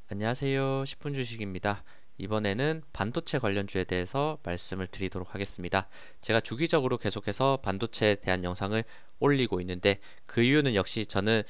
안녕하세요. 10분 주식입니다. 이번에는 반도체 관련주에 대해서 말씀을 드리도록 하겠습니다. 제가 주기적으로 계속해서 반도체에 대한 영상을 올리고 있는데 그 이유는 역시 저는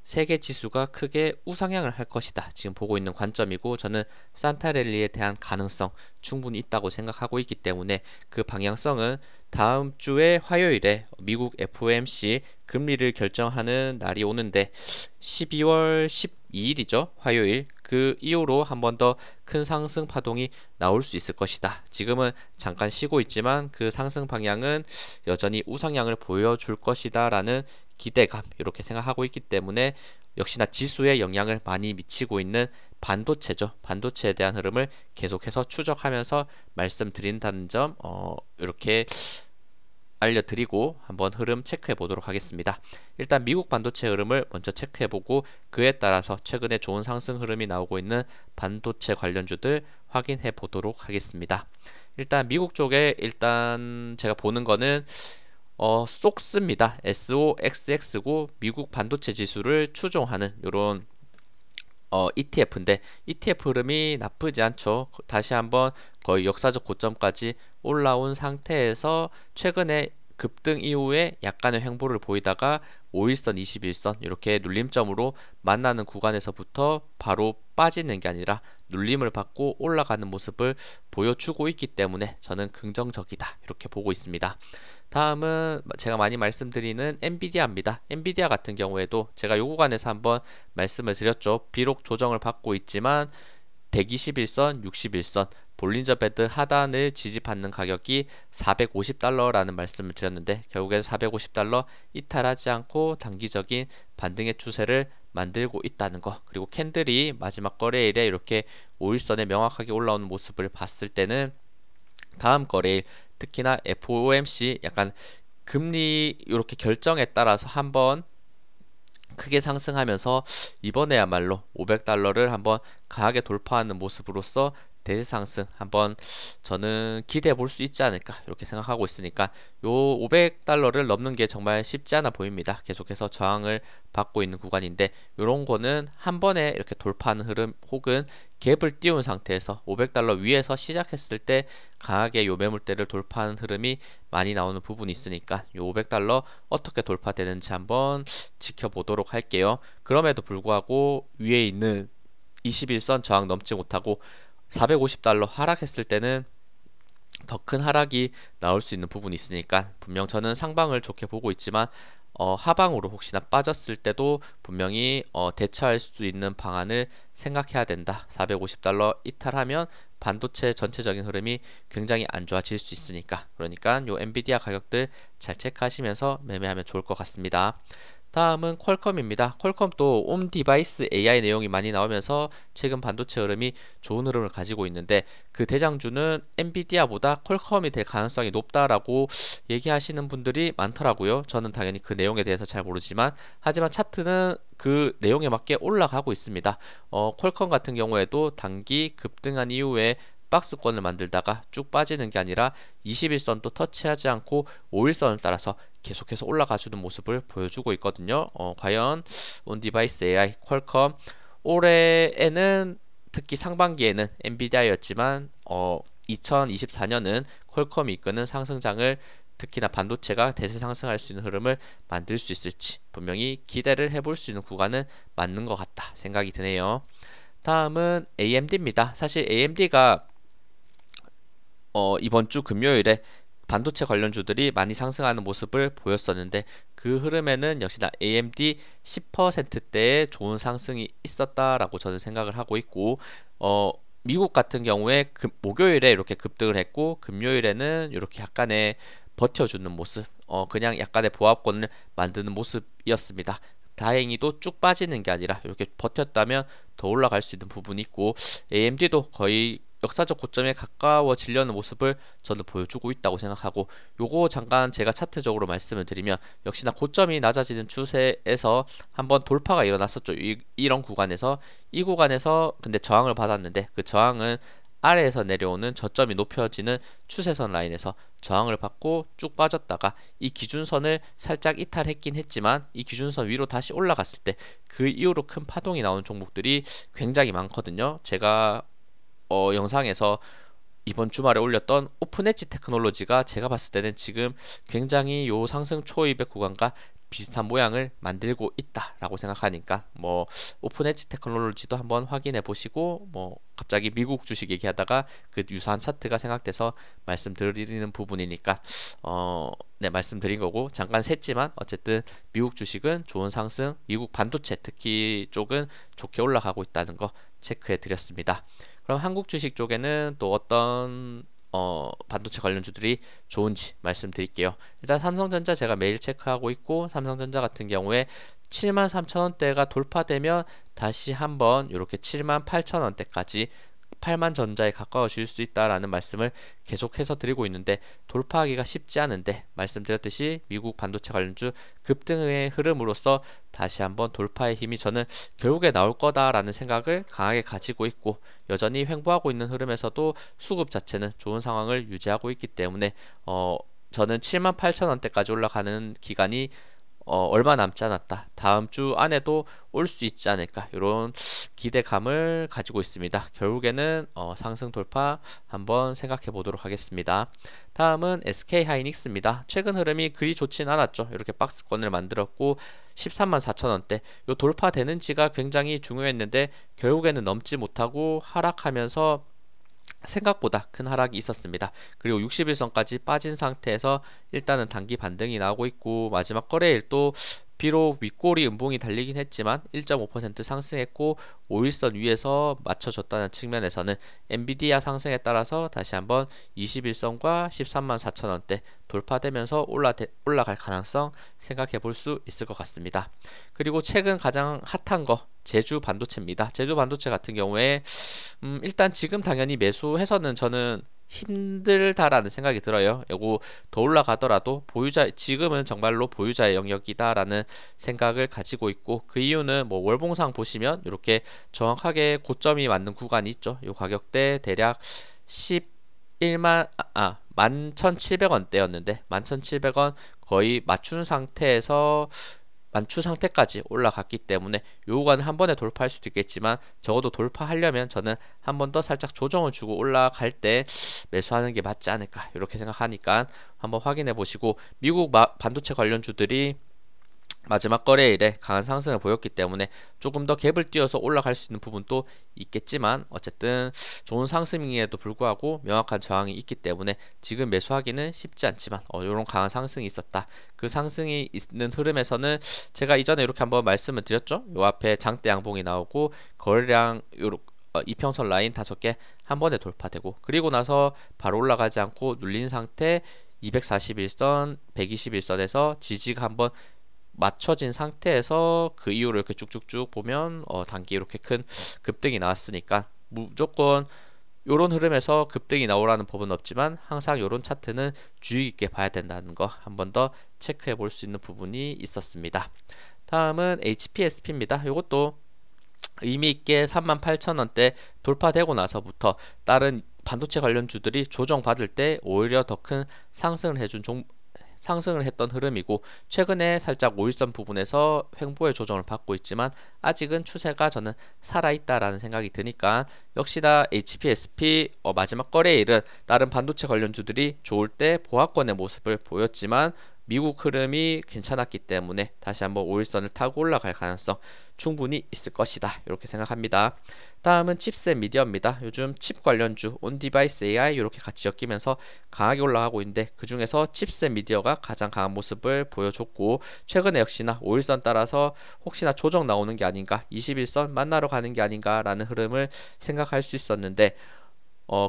세계 지수가 크게 우상향을 할 것이다. 지금 보고 있는 관점이고 저는 산타랠리에 대한 가능성 충분히 있다고 생각하고 있기 때문에 그 방향성은 다음 주에 화요일에 미국 FOMC 금리를 결정하는 날이 오는데 12월 12일이죠. 화요일. 그 이후로 한 번 더 큰 상승 파동이 나올 수 있을 것이다. 지금은 잠깐 쉬고 있지만 그 상승 방향은 여전히 우상향을 보여줄 것이다 라는 기대감 이렇게 생각하고 있기 때문에 역시나 지수에 영향을 많이 미치고 있는 반도체죠. 반도체에 대한 흐름을 계속해서 추적하면서 말씀드린다는 점 이렇게 알려드리고 한번 흐름 체크해 보도록 하겠습니다. 일단 미국 반도체 흐름을 먼저 체크해 보고 그에 따라서 최근에 좋은 상승 흐름이 나오고 있는 반도체 관련주들 확인해 보도록 하겠습니다. 일단 미국 쪽에 일단 제가 보는 거는 속스입니다. SOXX고 미국 반도체 지수를 추종하는 이런 ETF인데 ETF 흐름이 나쁘지 않죠. 다시 한번 거의 역사적 고점까지 올라온 상태에서 최근에 급등 이후에 약간의 횡보를 보이다가 5일선, 21선 이렇게 눌림점으로 만나는 구간에서부터 바로 빠지는 게 아니라 눌림을 받고 올라가는 모습을 보여주고 있기 때문에 저는 긍정적이다 이렇게 보고 있습니다. 다음은 제가 많이 말씀드리는 엔비디아입니다. 엔비디아 같은 경우에도 제가 요 구간에서 한번 말씀을 드렸죠. 비록 조정을 받고 있지만 121선, 61선 볼린저 밴드 하단을 지지받는 가격이 450달러라는 말씀을 드렸는데 결국엔 450달러 이탈하지 않고 단기적인 반등의 추세를 만들고 있다는 거, 그리고 캔들이 마지막 거래일에 이렇게 5일선에 명확하게 올라오는 모습을 봤을 때는 다음 거래일 특히나 FOMC 약간 금리 이렇게 결정에 따라서 한번 크게 상승하면서 이번에야말로 500달러를 한번 강하게 돌파하는 모습으로서 대세 상승 한번 저는 기대해 볼 수 있지 않을까 이렇게 생각하고 있으니까 요 500달러를 넘는 게 정말 쉽지 않아 보입니다. 계속해서 저항을 받고 있는 구간인데 요런 거는 한 번에 이렇게 돌파하는 흐름 혹은 갭을 띄운 상태에서 500달러 위에서 시작했을 때 강하게 요 매물대를 돌파하는 흐름이 많이 나오는 부분이 있으니까 요 500달러 어떻게 돌파되는지 한번 지켜보도록 할게요. 그럼에도 불구하고 위에 있는 21선 저항 넘지 못하고 450달러 하락했을 때는 더 큰 하락이 나올 수 있는 부분이 있으니까 분명 저는 상방을 좋게 보고 있지만 하방으로 혹시나 빠졌을 때도 분명히 대처할 수 있는 방안을 생각해야 된다. 450달러 이탈하면 반도체 전체적인 흐름이 굉장히 안 좋아질 수 있으니까, 그러니까 요 엔비디아 가격들 잘 체크하시면서 매매하면 좋을 것 같습니다. 다음은 퀄컴입니다. 퀄컴도 온 디바이스 AI 내용이 많이 나오면서 최근 반도체 흐름이 좋은 흐름을 가지고 있는데 그 대장주는 엔비디아보다 퀄컴이 될 가능성이 높다라고 얘기하시는 분들이 많더라고요. 저는 당연히 그 내용에 대해서 잘 모르지만 하지만 차트는 그 내용에 맞게 올라가고 있습니다. 퀄컴 같은 경우에도 단기 급등한 이후에 박스권을 만들다가 쭉 빠지는 게 아니라 21선도 터치하지 않고 5일선을 따라서 계속해서 올라가주는 모습을 보여주고 있거든요. 과연 온디바이스 AI 퀄컴 올해에는 특히 상반기에는 엔비디아였지만 2024년은 퀄컴이 이끄는 상승장을 특히나 반도체가 대세 상승할 수 있는 흐름을 만들 수 있을지 분명히 기대를 해볼 수 있는 구간은 맞는 것 같다 생각이 드네요. 다음은 AMD입니다. 사실 AMD가 이번 주 금요일에 반도체 관련주들이 많이 상승하는 모습을 보였었는데 그 흐름에는 역시나 AMD 10%대의 좋은 상승이 있었다라고 저는 생각을 하고 있고 미국 같은 경우에 목요일에 이렇게 급등을 했고 금요일에는 이렇게 약간의 버텨주는 모습, 그냥 약간의 보합권을 만드는 모습이었습니다. 다행히도 쭉 빠지는 게 아니라 이렇게 버텼다면 더 올라갈 수 있는 부분이 있고 AMD도 거의 역사적 고점에 가까워지려는 모습을 저는 보여주고 있다고 생각하고, 요거 잠깐 제가 차트적으로 말씀을 드리면 역시나 고점이 낮아지는 추세에서 한번 돌파가 일어났었죠. 이런 구간에서 이 구간에서 근데 저항을 받았는데 그 저항은 아래에서 내려오는 저점이 높여지는 추세선 라인에서 저항을 받고 쭉 빠졌다가 이 기준선을 살짝 이탈했긴 했지만 이 기준선 위로 다시 올라갔을 때 그 이후로 큰 파동이 나오는 종목들이 굉장히 많거든요. 제가 영상에서 이번 주말에 올렸던 오픈 엣지 테크놀로지가 제가 봤을 때는 지금 굉장히 요 상승 초입의 구간과 비슷한 모양을 만들고 있다라고 생각하니까 뭐 오픈 엣지 테크놀로지도 한번 확인해 보시고 뭐 갑자기 미국 주식 얘기하다가 그 유사한 차트가 생각돼서 말씀드리는 부분이니까 네, 말씀드린 거고 잠깐 샜지만 어쨌든 미국 주식은 좋은 상승, 미국 반도체 특히 쪽은 좋게 올라가고 있다는 거 체크해 드렸습니다. 그럼 한국 주식 쪽에는 또 어떤 반도체 관련주들이 좋은지 말씀드릴게요. 일단 삼성전자 제가 매일 체크하고 있고 삼성전자 같은 경우에 73,000원대가 돌파되면 다시 한번 이렇게 78,000원대까지 8만 전자에 가까워질 수 있다라는 말씀을 계속해서 드리고 있는데 돌파하기가 쉽지 않은데 말씀드렸듯이 미국 반도체 관련주 급등의 흐름으로써 다시 한번 돌파의 힘이 저는 결국에 나올 거다라는 생각을 강하게 가지고 있고 여전히 횡보하고 있는 흐름에서도 수급 자체는 좋은 상황을 유지하고 있기 때문에 저는 78,000원대까지 올라가는 기간이 얼마 남지 않았다. 다음 주 안에도 올 수 있지 않을까. 이런 기대감을 가지고 있습니다. 결국에는 상승 돌파 한번 생각해 보도록 하겠습니다. 다음은 SK 하이닉스입니다. 최근 흐름이 그리 좋진 않았죠. 이렇게 박스권을 만들었고 134,000원대 요 돌파되는지가 굉장히 중요했는데 결국에는 넘지 못하고 하락하면서 생각보다 큰 하락이 있었습니다. 그리고 60일선까지 빠진 상태에서 일단은 단기 반등이 나오고 있고 마지막 거래일 또 비록 윗꼬리 음봉이 달리긴 했지만 1.5% 상승했고 5일선 위에서 맞춰줬다는 측면에서는 엔비디아 상승에 따라서 다시 한번 21선과 134,000원대 돌파되면서 올라갈 가능성 생각해 볼 수 있을 것 같습니다. 그리고 최근 가장 핫한 거 제주 반도체입니다. 제주 반도체 같은 경우에 일단 지금 당연히 매수해서는 저는 힘들다라는 생각이 들어요. 요거 더 올라가더라도 지금은 정말로 보유자의 영역이다라는 생각을 가지고 있고 그 이유는 뭐 월봉상 보시면 이렇게 정확하게 고점이 맞는 구간이 있죠. 요 가격대 대략 11,700원대였는데 11,700원 거의 맞춘 상태에서 만추 상태까지 올라갔기 때문에 요 구간은 한 번에 돌파할 수도 있겠지만 적어도 돌파하려면 저는 한 번 더 살짝 조정을 주고 올라갈 때 매수하는 게 맞지 않을까 이렇게 생각하니까 한번 확인해 보시고 미국 반도체 관련주들이 마지막 거래일에 강한 상승을 보였기 때문에 조금 더 갭을 띄워서 올라갈 수 있는 부분도 있겠지만 어쨌든 좋은 상승임에도 불구하고 명확한 저항이 있기 때문에 지금 매수하기는 쉽지 않지만 이런 강한 상승이 있었다. 그 상승이 있는 흐름에서는 제가 이전에 이렇게 한번 말씀을 드렸죠. 요 앞에 장대 양봉이 나오고 거래량 요렇게 이평선 라인 5개 한 번에 돌파되고 그리고 나서 바로 올라가지 않고 눌린 상태 241선, 121선에서 지지가 한번 맞춰진 상태에서 그 이후로 이렇게 쭉쭉쭉 보면 단기 이렇게 큰 급등이 나왔으니까 무조건 요런 흐름에서 급등이 나오라는 법은 없지만 항상 요런 차트는 주의 깊게 봐야 된다는 거 한 번 더 체크해 볼 수 있는 부분이 있었습니다. 다음은 HPSP입니다. 요것도 의미 있게 38,000원대 돌파되고 나서부터 다른 반도체 관련주들이 조정받을 때 오히려 더 큰 상승을 했던 흐름이고 최근에 살짝 5일선 부분에서 횡보의 조정을 받고 있지만 아직은 추세가 저는 살아있다라는 생각이 드니까 역시나 HPSP 마지막 거래일은 다른 반도체 관련주들이 좋을 때 보합권의 모습을 보였지만 미국 흐름이 괜찮았기 때문에 다시 한번 5일선을 타고 올라갈 가능성 충분히 있을 것이다 이렇게 생각합니다. 다음은 칩셋 미디어입니다. 요즘 칩 관련주 온디바이스 AI 이렇게 같이 엮이면서 강하게 올라가고 있는데 그 중에서 칩셋 미디어가 가장 강한 모습을 보여줬고 최근에 역시나 5일선 따라서 혹시나 조정 나오는 게 아닌가 21선 만나러 가는 게 아닌가 라는 흐름을 생각할 수 있었는데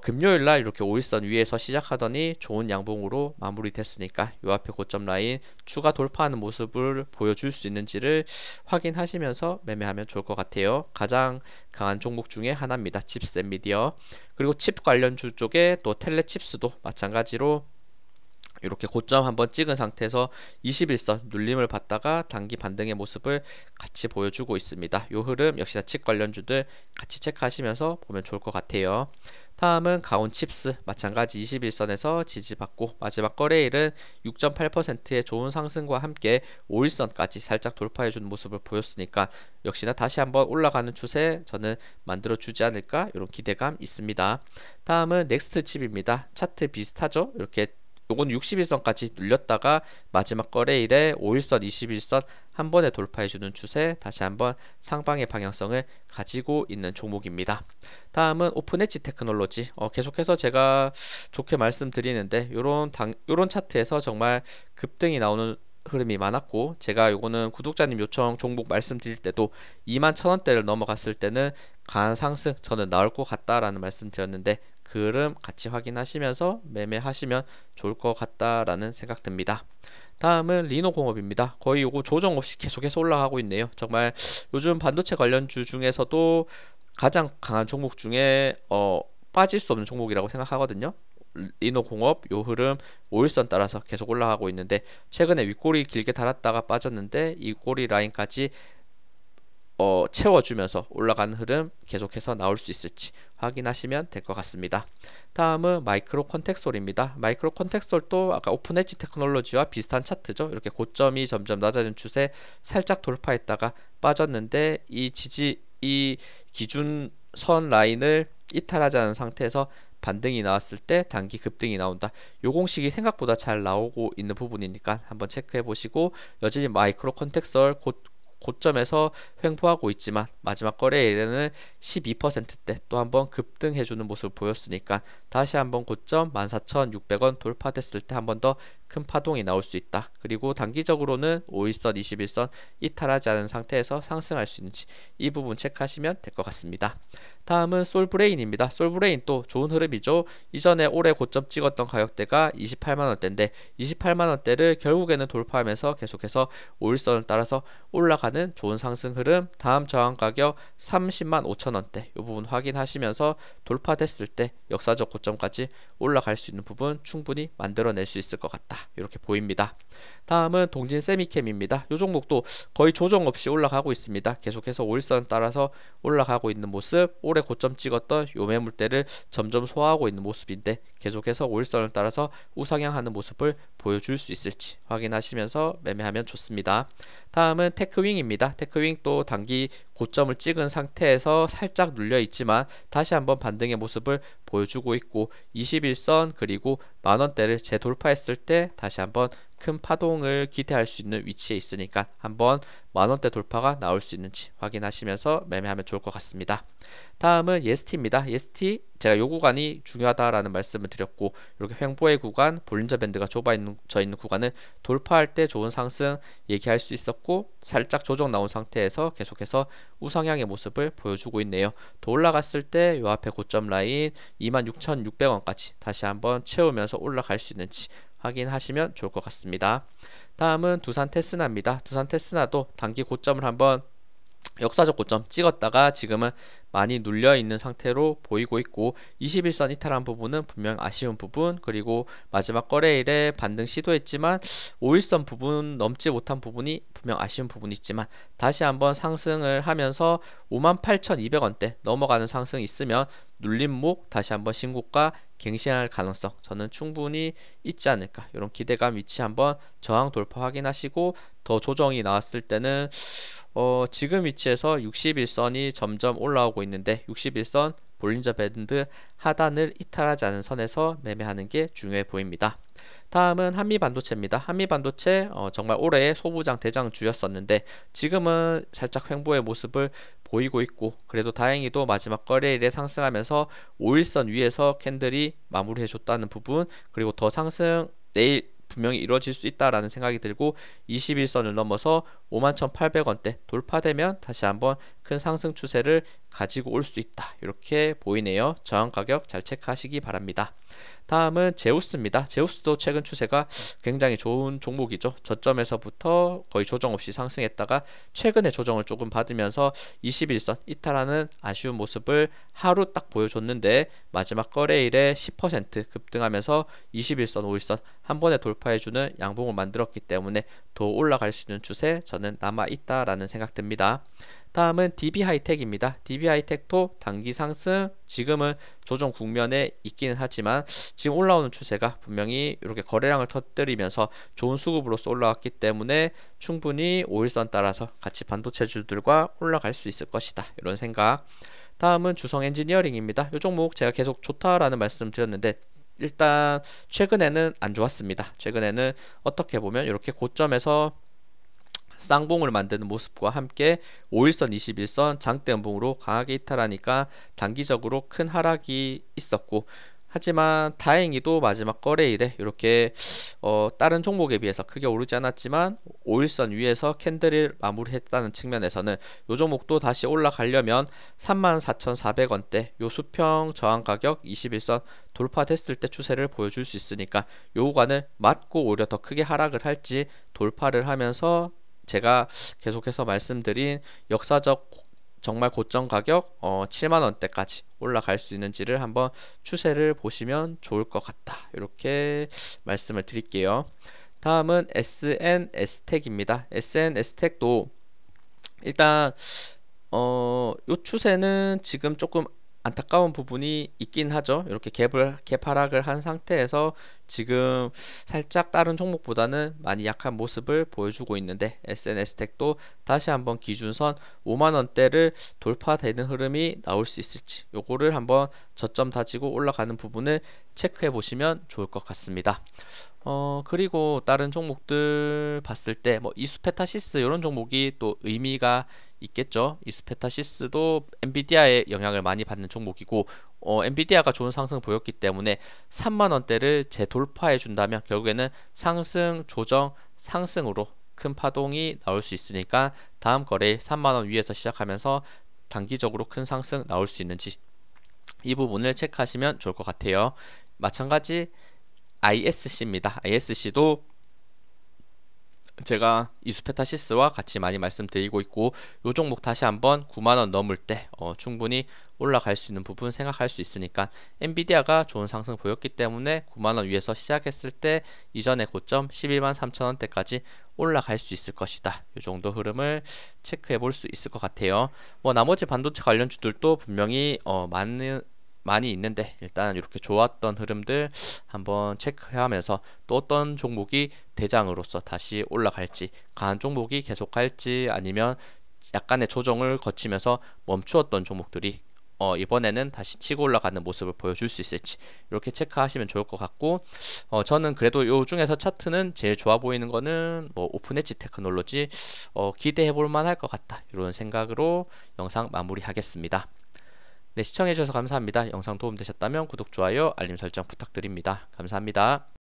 금요일날 이렇게 5일선 위에서 시작하더니 좋은 양봉으로 마무리됐으니까 요 앞에 고점 라인 추가 돌파하는 모습을 보여줄 수 있는지를 확인하시면서 매매하면 좋을 것 같아요. 가장 강한 종목 중에 하나입니다. 칩셋 미디어. 그리고 칩 관련주 쪽에 또 텔레칩스도 마찬가지로 이렇게 고점 한번 찍은 상태에서 21선 눌림을 받다가 단기 반등의 모습을 같이 보여주고 있습니다. 요 흐름 역시나 칩 관련주들 같이 체크하시면서 보면 좋을 것 같아요. 다음은 가온칩스 마찬가지 21선에서 지지받고 마지막 거래일은 6.8%의 좋은 상승과 함께 5일선까지 살짝 돌파해주는 모습을 보였으니까 역시나 다시 한번 올라가는 추세 저는 만들어주지 않을까 이런 기대감 있습니다. 다음은 넥스트 칩입니다. 차트 비슷하죠? 이렇게 요건 61선까지 눌렸다가 마지막 거래일에 5일선, 21선 한 번에 돌파해주는 추세 다시 한번 상방의 방향성을 가지고 있는 종목입니다. 다음은 오픈엣지 테크놀로지 계속해서 제가 좋게 말씀드리는데 요런 차트에서 정말 급등이 나오는 흐름이 많았고 제가 요거는 구독자님 요청 종목 말씀드릴 때도 21,000원대를 넘어갔을 때는 강한 상승 저는 나올 것 같다라는 말씀 드렸는데 그 흐름 같이 확인하시면서 매매하시면 좋을 것 같다라는 생각 듭니다. 다음은 리노공업입니다. 거의 요거 조정 없이 계속해서 올라가고 있네요. 정말 요즘 반도체 관련주 중에서도 가장 강한 종목 중에 빠질 수 없는 종목이라고 생각하거든요. 리노공업 요 흐름 5일선 따라서 계속 올라가고 있는데 최근에 윗꼬리 길게 달았다가 빠졌는데 이 꼬리 라인까지 채워주면서 올라가는 흐름 계속해서 나올 수 있을지 확인하시면 될 것 같습니다. 다음은 마이크로 컨텍솔입니다. 마이크로 컨텍솔도 아까 오픈엣지 테크놀로지와 비슷한 차트죠. 이렇게 고점이 점점 낮아진 추세 살짝 돌파했다가 빠졌는데 이 기준선 라인을 이탈하지 않은 상태에서 반등이 나왔을 때 단기 급등이 나온다. 요 공식이 생각보다 잘 나오고 있는 부분이니까 한번 체크해 보시고 여전히 마이크로 컨텍솔 고점에서 횡보하고 있지만 마지막 거래일에는 12%대 또 한번 급등해주는 모습을 보였으니까 다시 한번 고점 14,600원 돌파됐을 때 한 번 더 큰 파동이 나올 수 있다. 그리고 단기적으로는 5일선, 21선 이탈하지 않은 상태에서 상승할 수 있는지 이 부분 체크하시면 될 것 같습니다. 다음은 솔브레인입니다. 솔브레인 또 좋은 흐름이죠. 이전에 올해 고점 찍었던 가격대가 28만원대인데 28만원대를 결국에는 돌파하면서 계속해서 5일선을 따라서 올라가는 좋은 상승 흐름 다음 저항 가격 30만 5천원대 이 부분 확인하시면서 돌파됐을 때 역사적 고점까지 올라갈 수 있는 부분 충분히 만들어낼 수 있을 것 같다. 이렇게 보입니다. 다음은 동진 세미캠입니다. 이 종목도 거의 조정 없이 올라가고 있습니다. 계속해서 5일선 따라서 올라가고 있는 모습 올해 고점 찍었던 요 매물대를 점점 소화하고 있는 모습인데 계속해서 5일선을 따라서 우상향하는 모습을 보여줄 수 있을지 확인하시면서 매매하면 좋습니다. 다음은 테크윙입니다. 테크윙 또 단기 고점을 찍은 상태에서 살짝 눌려 있지만 다시 한번 반등의 모습을 보여주고 있고 21선 그리고 만원대를 재돌파했을 때 다시 한번 큰 파동을 기대할 수 있는 위치에 있으니까 한번 만원대 돌파가 나올 수 있는지 확인하시면서 매매하면 좋을 것 같습니다. 다음은 예스티입니다. 예스티 제가 요 구간이 중요하다라는 말씀을 드렸고 이렇게 횡보의 구간 볼린저 밴드가 져 있는 구간을 돌파할 때 좋은 상승 얘기할 수 있었고 살짝 조정 나온 상태에서 계속해서 우상향의 모습을 보여주고 있네요. 더 올라갔을 때 요 앞에 고점 라인 26,600원까지 다시 한번 채우면서 올라갈 수 있는지 확인하시면 좋을 것 같습니다. 다음은 두산 테스나입니다. 두산 테스나도 단기 고점을 한번 역사적 고점 찍었다가 지금은 많이 눌려 있는 상태로 보이고 있고 21선 이탈한 부분은 분명 아쉬운 부분 그리고 마지막 거래일에 반등 시도했지만 5일선 부분 넘지 못한 부분이 분명 아쉬운 부분이 있지만 다시 한번 상승을 하면서 58,200원대 넘어가는 상승이 있으면 눌림목 다시 한번 신고가 갱신할 가능성 저는 충분히 있지 않을까 이런 기대감 위치 한번 저항 돌파 확인하시고 더 조정이 나왔을 때는 지금 위치에서 61선이 점점 올라오고 있는데 61선 볼린저 밴드 하단을 이탈하지 않은 선에서 매매하는 게 중요해 보입니다. 다음은 한미반도체입니다. 한미반도체 정말 올해의 소부장 대장주였었는데 지금은 살짝 횡보의 모습을 보이고 있고 그래도 다행히도 마지막 거래일에 상승하면서 5일선 위에서 캔들이 마무리해줬다는 부분 그리고 더 상승 내일 분명히 이루어질 수 있다라는 생각이 들고 21선을 넘어서 51,800원대 돌파되면 다시 한번 큰 상승 추세를 가지고 올 수 있다. 이렇게 보이네요. 저항 가격 잘 체크하시기 바랍니다. 다음은 제우스입니다. 제우스도 최근 추세가 굉장히 좋은 종목이죠. 저점에서부터 거의 조정 없이 상승했다가 최근에 조정을 조금 받으면서 21선 이탈하는 아쉬운 모습을 하루 딱 보여줬는데 마지막 거래일에 10% 급등하면서 21선, 51선 한 번에 돌파해주는 양봉을 만들었기 때문에 더 올라갈 수 있는 추세 저는 남아있다라는 생각 듭니다. 다음은 DB하이텍입니다. DB하이텍도 단기 상승, 지금은 조정 국면에 있기는 하지만 지금 올라오는 추세가 분명히 이렇게 거래량을 터뜨리면서 좋은 수급으로서 올라왔기 때문에 충분히 5일선 따라서 같이 반도체주들과 올라갈 수 있을 것이다. 이런 생각. 다음은 주성 엔지니어링입니다. 이 종목 제가 계속 좋다라는 말씀 드렸는데 일단 최근에는 안 좋았습니다. 최근에는 어떻게 보면 이렇게 고점에서 쌍봉을 만드는 모습과 함께 5일선, 21선 장대 음봉으로 강하게 이탈하니까 단기적으로 큰 하락이 있었고 하지만 다행히도 마지막 거래일에 이렇게 다른 종목에 비해서 크게 오르지 않았지만 5일선 위에서 캔들을 마무리했다는 측면에서는 이 종목도 다시 올라가려면 34,400원대 요 수평 저항 가격 21선 돌파됐을 때 추세를 보여줄 수 있으니까 요 구간을 맞고 오히려 더 크게 하락을 할지 돌파를 하면서 제가 계속해서 말씀드린 역사적 정말 고점 가격 7만원대까지 올라갈 수 있는지를 한번 추세를 보시면 좋을 것 같다. 이렇게 말씀을 드릴게요. 다음은 SNS텍입니다. SNS텍도 일단 요 추세는 지금 조금 안타까운 부분이 있긴 하죠. 이렇게 갭 하락을 한 상태에서 지금 살짝 다른 종목보다는 많이 약한 모습을 보여주고 있는데 SNS텍도 다시 한번 기준선 5만원대를 돌파되는 흐름이 나올 수 있을지 요거를 한번 저점 다지고 올라가는 부분을 체크해 보시면 좋을 것 같습니다. 그리고 다른 종목들 봤을 때 뭐 이수페타시스 이런 종목이 또 의미가 있겠죠. 이수페타시스도 엔비디아의 영향을 많이 받는 종목이고 엔비디아가 좋은 상승을 보였기 때문에 3만원대를 재돌파해 준다면 결국에는 상승, 조정, 상승으로 큰 파동이 나올 수 있으니까 다음 거래일 3만원 위에서 시작하면서 단기적으로 큰 상승 나올 수 있는지 이 부분을 체크하시면 좋을 것 같아요. 마찬가지 ISC입니다. ISC도 제가 이수페타시스와 같이 많이 말씀드리고 있고 요 종목 다시 한번 9만원 넘을 때 충분히 올라갈 수 있는 부분 생각할 수 있으니까 엔비디아가 좋은 상승 보였기 때문에 9만원 위에서 시작했을 때 이전의 고점 11만 3천원대까지 올라갈 수 있을 것이다. 요 정도 흐름을 체크해 볼 수 있을 것 같아요. 뭐 나머지 반도체 관련주들도 분명히 많이 있는데 일단 이렇게 좋았던 흐름들 한번 체크하면서 또 어떤 종목이 대장으로서 다시 올라갈지 강한 종목이 계속 갈지 아니면 약간의 조정을 거치면서 멈추었던 종목들이 이번에는 다시 치고 올라가는 모습을 보여줄 수 있을지 이렇게 체크하시면 좋을 것 같고 저는 그래도 요 중에서 차트는 제일 좋아 보이는 거는 뭐 오픈엣지 테크놀로지 기대해 볼 만할 것 같다 이런 생각으로 영상 마무리하겠습니다. 네, 시청해주셔서 감사합니다. 영상 도움되셨다면 구독, 좋아요, 알림 설정 부탁드립니다. 감사합니다.